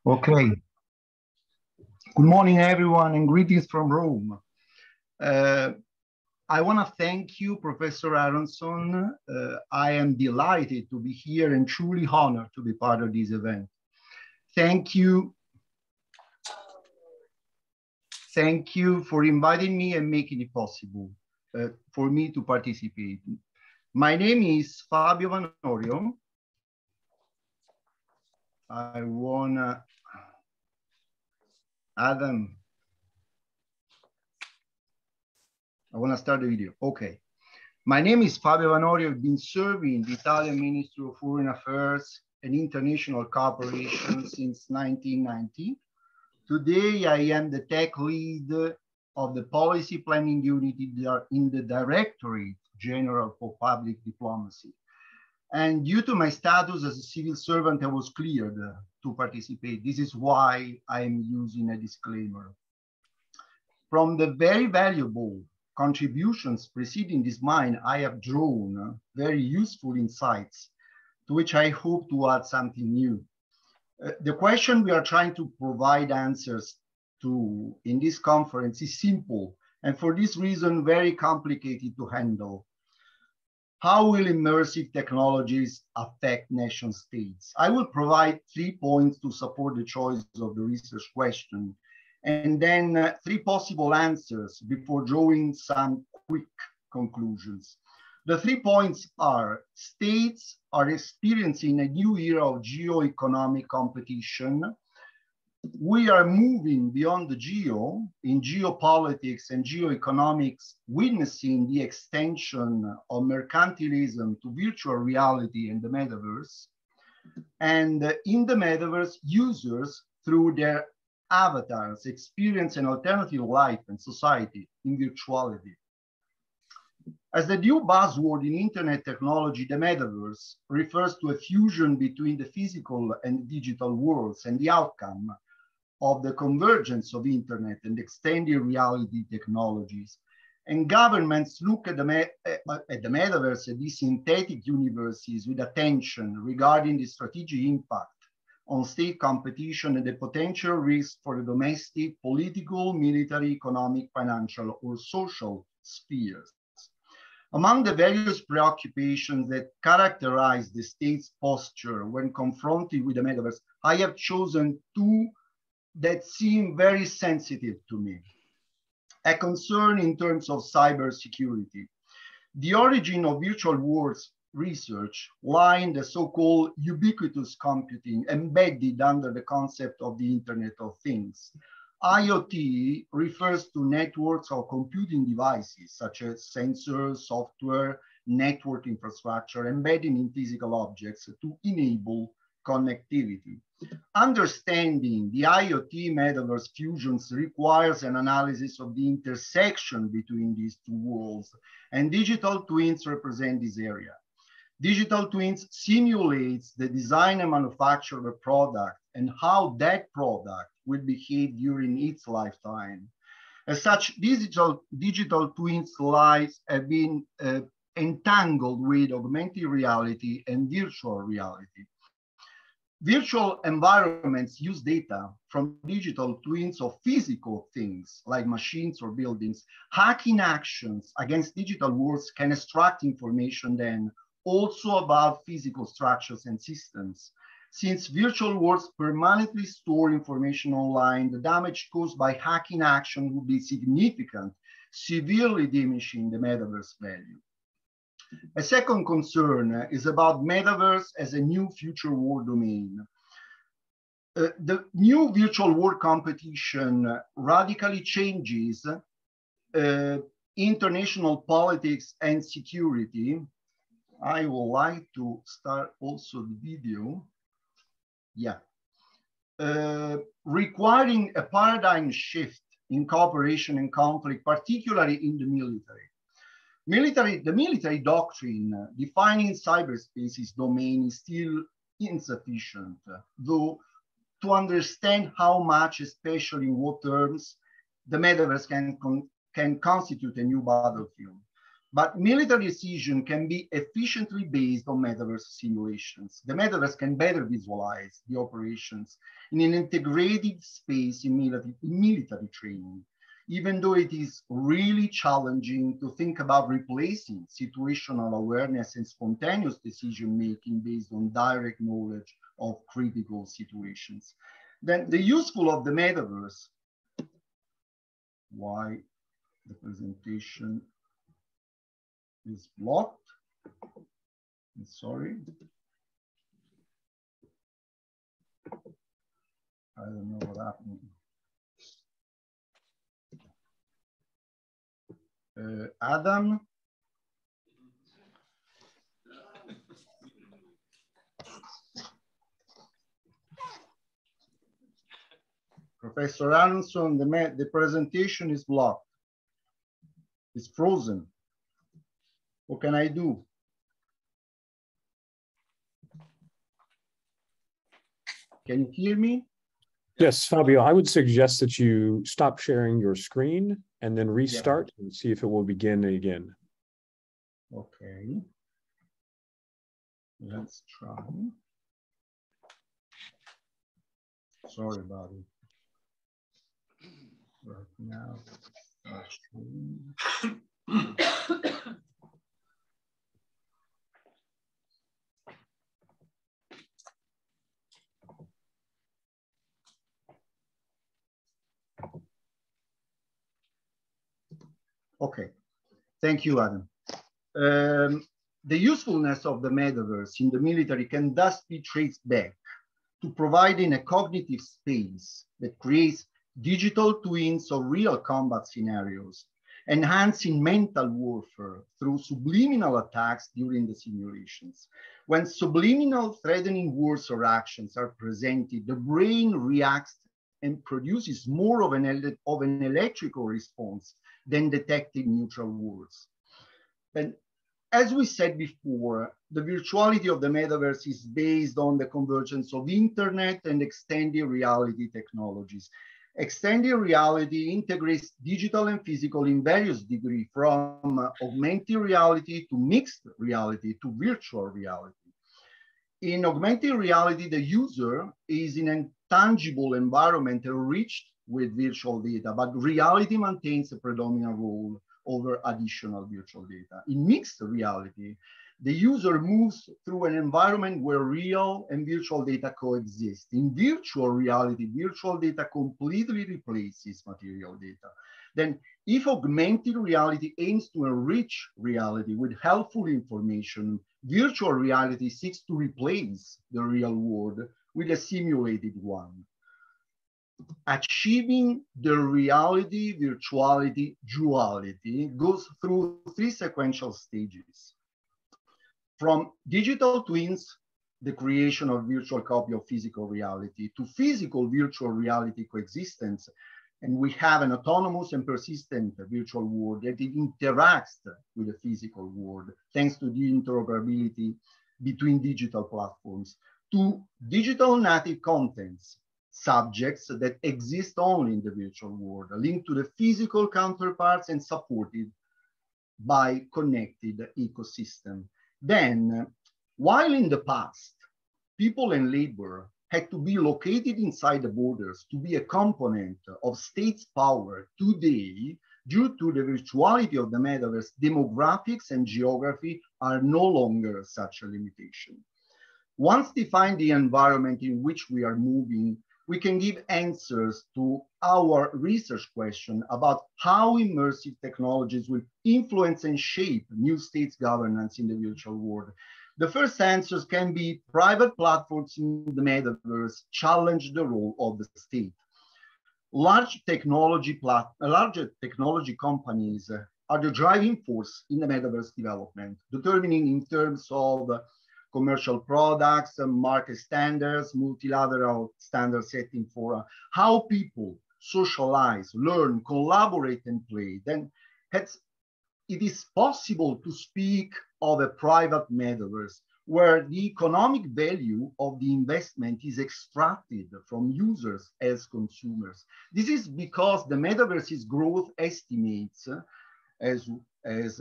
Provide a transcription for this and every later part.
Okay. Good morning, everyone, and greetings from Rome. I want to thank you, Professor Aronson. I am delighted to be here and truly honored to be part of this event. Thank you. Thank you for inviting me and making it possible for me to participate. My name is Fabio Vanorio. I want to Adam. I want to start the video. Okay. My name is Fabio Vanorio. I've been serving the Italian Ministry of Foreign Affairs and International Cooperation since 1990. Today, I am the tech lead of the Policy Planning Unit in the Directorate General for Public Diplomacy. And due to my status as a civil servant, I was cleared to participate. This is why I'm using a disclaimer. From the very valuable contributions preceding this mine, I have drawn very useful insights to which I hope to add something new. The question we are trying to provide answers to in this conference is simple, and for this reason, very complicated to handle. How will immersive technologies affect nation states? I will provide 3 points to support the choice of the research question, and then 3 possible answers before drawing some quick conclusions. The 3 points are: states are experiencing a new era of geo-economic competition. We are moving beyond the geo in geopolitics and geoeconomics, witnessing the extension of mercantilism to virtual reality and the metaverse. And in the metaverse, users, through their avatars, experience an alternative life and society in virtuality. As the new buzzword in internet technology, the metaverse refers to a fusion between the physical and digital worlds and the outcome of the convergence of internet and extended reality technologies. And governments look at the metaverse, at these synthetic universes, with attention regarding the strategic impact on state competition and the potential risk for the domestic, political, military, economic, financial, or social spheres. Among the various preoccupations that characterize the state's posture when confronted with the metaverse, I have chosen 2 that seem very sensitive to me. A concern in terms of cybersecurity. The origin of virtual worlds research lie in the so-called ubiquitous computing embedded under the concept of the Internet of Things. IoT refers to networks of computing devices such as sensors, software, network infrastructure embedded in physical objects to enable connectivity. Understanding the IoT metaverse fusions requires an analysis of the intersection between these 2 worlds, and digital twins represent this area. Digital twins simulates the design and manufacture of a product and how that product will behave during its lifetime. As such, digital twins' lives have been entangled with augmented reality and virtual reality. Virtual environments use data from digital twins of physical things like machines or buildings. Hacking actions against digital worlds can extract information then also about physical structures and systems. Since virtual worlds permanently store information online, the damage caused by hacking action would be significant, severely diminishing the metaverse value. A second concern is about metaverse as a new future war domain. The new virtual world competition radically changes international politics and security. I would like to start also the video. Yeah. Requiring a paradigm shift in cooperation and conflict, particularly in the military. The military doctrine defining cyberspace's domain is still insufficient, though to understand how much, especially in what terms, the metaverse can constitute a new battlefield. But military decision can be efficiently based on metaverse simulations. The metaverse can better visualize the operations in an integrated space in military training, even though it is really challenging to think about replacing situational awareness and spontaneous decision-making based on direct knowledge of critical situations. Then the useful of the metaverse, why the presentation is blocked. I'm sorry. I don't know what happened. Adam. Professor Aronson, the presentation is blocked. It's frozen. What can I do? Can you hear me? Yes, Fabio, I would suggest that you stop sharing your screen and then restart and see if it will begin again. Okay. Let's try. Sorry about it. Right now, okay, thank you, Adam. The usefulness of the metaverse in the military can thus be traced back to providing a cognitive space that creates digital twins of real combat scenarios, enhancing mental warfare through subliminal attacks during the simulations. When subliminal threatening words or actions are presented, the brain reacts and produces more of an electrical response than detected neutral words. And as we said before, the virtuality of the metaverse is based on the convergence of internet and extended reality technologies. Extended reality integrates digital and physical in various degrees, from augmented reality to mixed reality to virtual reality. In augmented reality, the user is in a tangible environment enriched with virtual data, but reality maintains a predominant role over additional virtual data. In mixed reality, the user moves through an environment where real and virtual data coexist. In virtual reality, virtual data completely replaces material data. Then, if augmented reality aims to enrich reality with helpful information, virtual reality seeks to replace the real world with a simulated one. Achieving the reality virtuality duality goes through three sequential stages. From digital twins, the creation of virtual copy of physical reality, to physical virtual reality coexistence, and we have an autonomous and persistent virtual world that it interacts with the physical world thanks to the interoperability between digital platforms, to digital native contents, subjects that exist only in the virtual world, linked to the physical counterparts and supported by connected ecosystem. Then, while in the past, people and labor had to be located inside the borders to be a component of states' power, today, due to the virtuality of the metaverse, demographics and geography are no longer such a limitation. Once defined the environment in which we are moving, we can give answers to our research question about how immersive technologies will influence and shape new states' governance in the virtual world. The first answers can be private platforms in the metaverse challenge the role of the state. Large technology companies are the driving force in the metaverse development, determining in terms of commercial products, market standards, multilateral standard setting for how people socialize, learn, collaborate, and play. Then it is possible to speak of a private metaverse where the economic value of the investment is extracted from users as consumers. This is because the metaverse's growth estimates, as as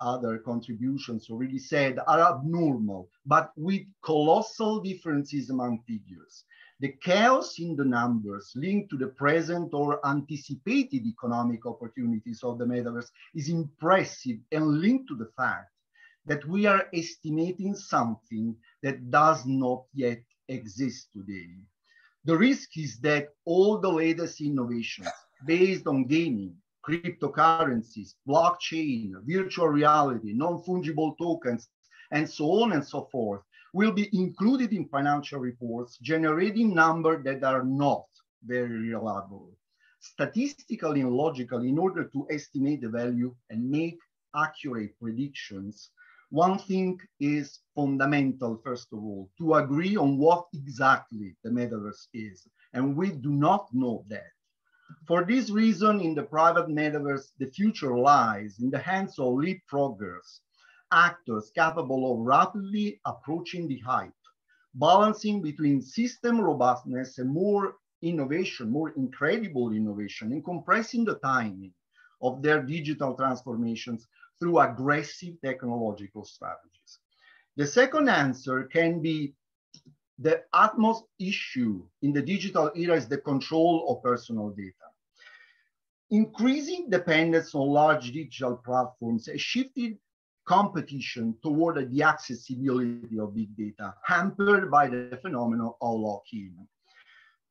other contributions already said, are abnormal, but with colossal differences among figures. The chaos in the numbers linked to the present or anticipated economic opportunities of the metaverse is impressive and linked to the fact that we are estimating something that does not yet exist today. The risk is that all the latest innovations based on gaming, cryptocurrencies, blockchain, virtual reality, non-fungible tokens, and so on and so forth, will be included in financial reports, generating numbers that are not very reliable. Statistically and logically, in order to estimate the value and make accurate predictions, one thing is fundamental, first of all, to agree on what exactly the metaverse is, and we do not know that. For this reason, in the private metaverse, the future lies in the hands of leapfroggers, actors capable of rapidly approaching the hype, balancing between system robustness and more innovation, more incredible innovation, and compressing the timing of their digital transformations through aggressive technological strategies. The second answer can be the utmost issue in the digital era is the control of personal data. Increasing dependence on large digital platforms has shifted competition toward the accessibility of big data, hampered by the phenomenon of lock-in.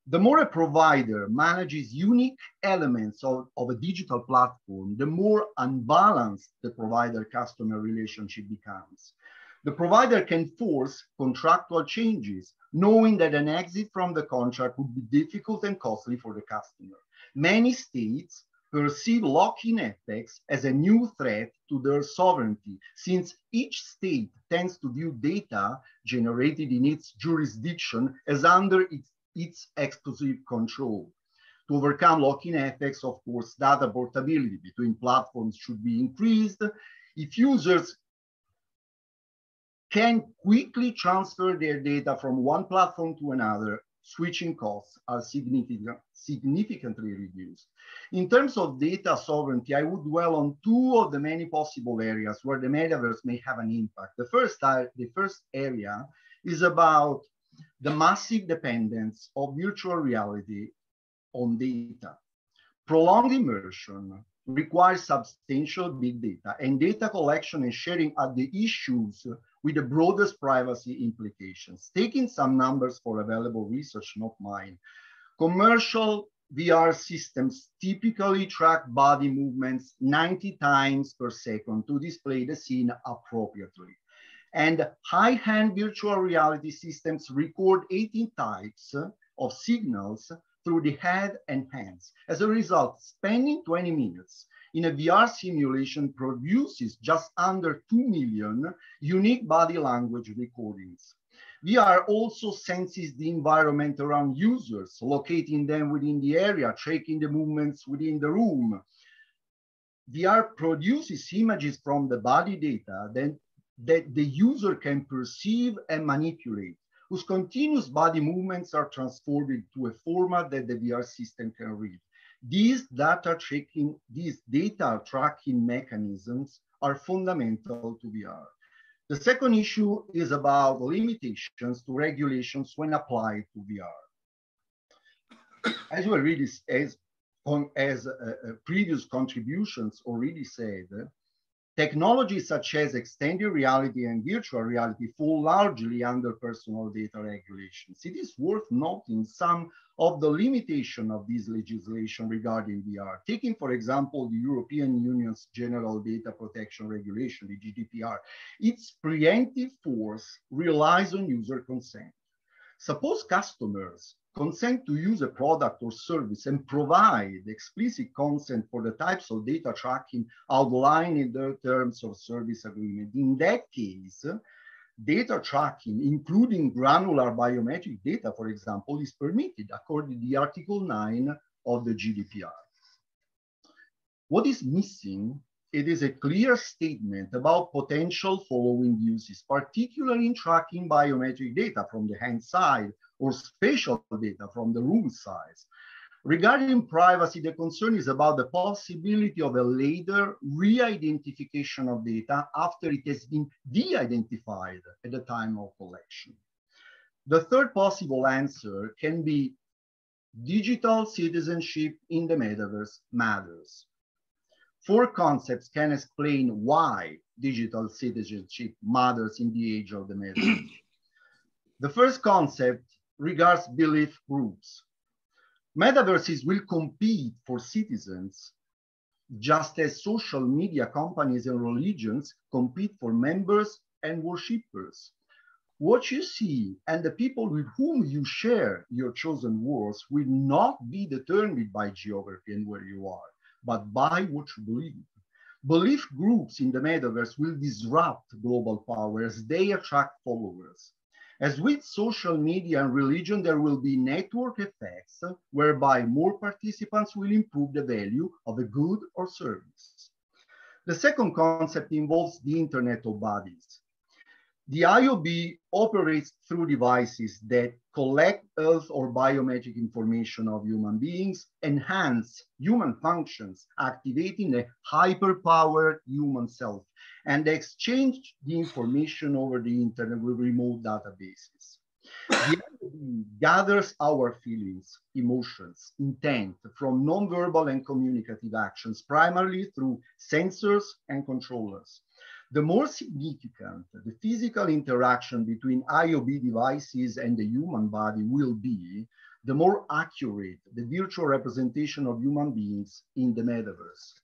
The more a provider manages unique elements of a digital platform, the more unbalanced the provider-customer relationship becomes. The provider can force contractual changes, knowing that an exit from the contract would be difficult and costly for the customer. Many states perceive lock-in effects as a new threat to their sovereignty, since each state tends to view data generated in its jurisdiction as under its exclusive control. To overcome lock-in effects, of course, data portability between platforms should be increased. If users can quickly transfer their data from one platform to another, switching costs are significantly reduced. In terms of data sovereignty, I would dwell on two of the many possible areas where the metaverse may have an impact. The first area is about the massive dependence of virtual reality on data. Prolonged immersion requires substantial big data, and data collection and sharing are the issues with the broadest privacy implications. Taking some numbers for available research, not mine. Commercial VR systems typically track body movements 90 times per second to display the scene appropriately. And high-end virtual reality systems record 18 types of signals through the head and hands. As a result, spending 20 minutes in a VR simulation produces just under 2 million unique body language recordings. VR also senses the environment around users, locating them within the area, tracking the movements within the room. VR produces images from the body data that the user can perceive and manipulate, whose continuous body movements are transformed into a format that the VR system can read. These data tracking mechanisms are fundamental to VR. The second issue is about limitations to regulations when applied to VR. As we already, as previous contributions already said, technologies such as extended reality and virtual reality fall largely under personal data regulations. It is worth noting some of the limitation of this legislation regarding VR. Taking, for example, the European Union's General Data Protection Regulation, the GDPR, its preemptive force relies on user consent. Suppose customers consent to use a product or service and provide explicit consent for the types of data tracking outlined in their terms of service agreement. In that case, data tracking, including granular biometric data, for example, is permitted according to Article 9 of the GDPR. What is missing? It is a clear statement about potential following uses, particularly in tracking biometric data from the hand side or spatial data from the room size. Regarding privacy, the concern is about the possibility of a later re-identification of data after it has been de-identified at the time of collection. The third possible answer can be digital citizenship in the metaverse matters. Four concepts can explain why digital citizenship matters in the age of the metaverse. The first concept regards belief groups. Metaverses will compete for citizens just as social media companies and religions compete for members and worshippers. What you see and the people with whom you share your chosen worlds will not be determined by geography and where you are, but by what you believe. Belief groups in the metaverse will disrupt global power as they attract followers. As with social media and religion, there will be network effects whereby more participants will improve the value of a good or service. The second concept involves the Internet of Bodies. The IOB operates through devices that collect health or biometric information of human beings, enhance human functions, activating a hyper-powered human self, and exchange the information over the internet with remote databases. The IOB gathers our feelings, emotions, intent from nonverbal and communicative actions, primarily through sensors and controllers. The more significant the physical interaction between IOB devices and the human body will be, the more accurate the virtual representation of human beings in the metaverse.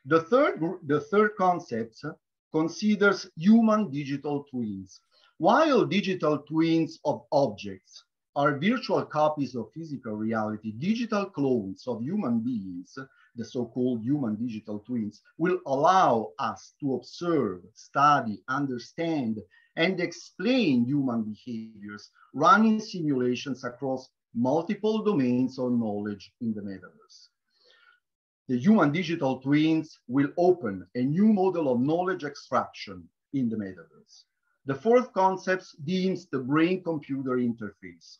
The third concept considers human digital twins. While digital twins of objects are virtual copies of physical reality, digital clones of human beings, the so-called human digital twins, will allow us to observe, study, understand, and explain human behaviors, running simulations across multiple domains of knowledge in the metaverse. The human digital twins will open a new model of knowledge extraction in the metaverse. The fourth concept deems the brain-computer interface.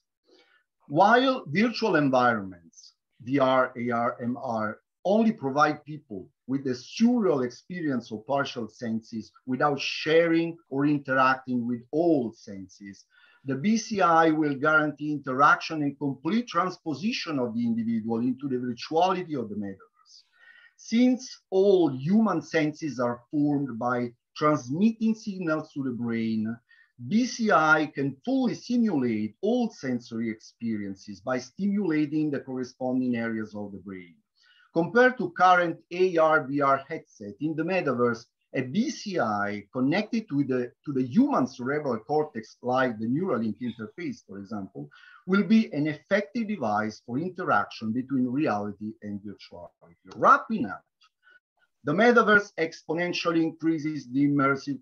While virtual environments, VR, AR, MR, only provide people with a surreal experience of partial senses without sharing or interacting with all senses, the BCI will guarantee interaction and complete transposition of the individual into the virtuality of the metaverse. Since all human senses are formed by transmitting signals to the brain, BCI can fully simulate all sensory experiences by stimulating the corresponding areas of the brain. Compared to current AR/VR headset in the metaverse, a BCI connected to the human cerebral cortex, like the Neuralink interface, for example, will be an effective device for interaction between reality and virtuality. Wrapping up, the metaverse exponentially increases the immersive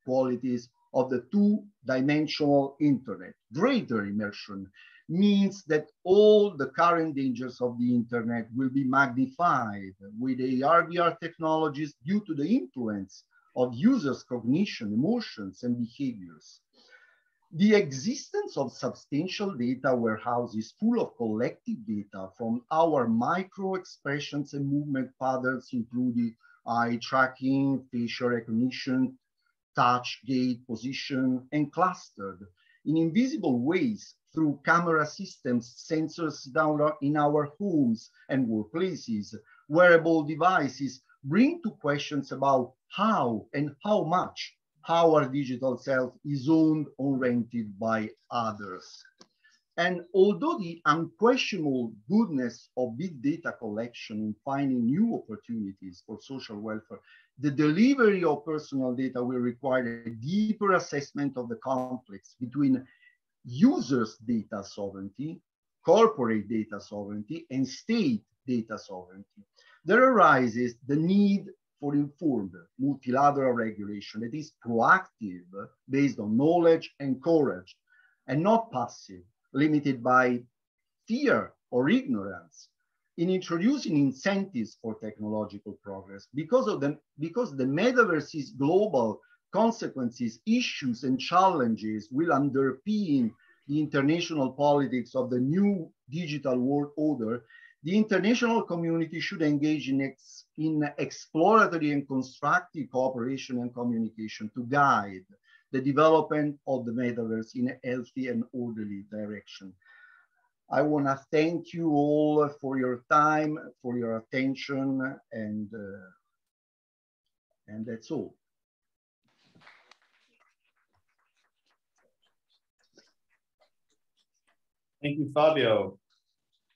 qualities of the two-dimensional internet. Greater immersion means that all the current dangers of the internet will be magnified with AR/VR technologies due to the influence of users' cognition, emotions, and behaviors. The existence of substantial data warehouses full of collective data from our micro expressions and movement patterns, including eye tracking, facial recognition, touch, gait, position, and clustered in invisible ways through camera systems, sensors down in our homes and workplaces, wearable devices, bring to questions about how and how much our digital self is owned or rented by others. And although the unquestionable goodness of big data collection in finding new opportunities for social welfare, the delivery of personal data will require a deeper assessment of the conflicts between users' data sovereignty, corporate data sovereignty, and state data sovereignty. There arises the need for informed multilateral regulation that is proactive, based on knowledge and courage, and not passive, limited by fear or ignorance, in introducing incentives for technological progress. Because the metaverse's global consequences, issues, and challenges will underpin the international politics of the new digital world order, the international community should engage in exploratory and constructive cooperation and communication to guide the development of the metaverse in a healthy and orderly direction. I want to thank you all for your time, for your attention, and that's all. Thank you, Fabio.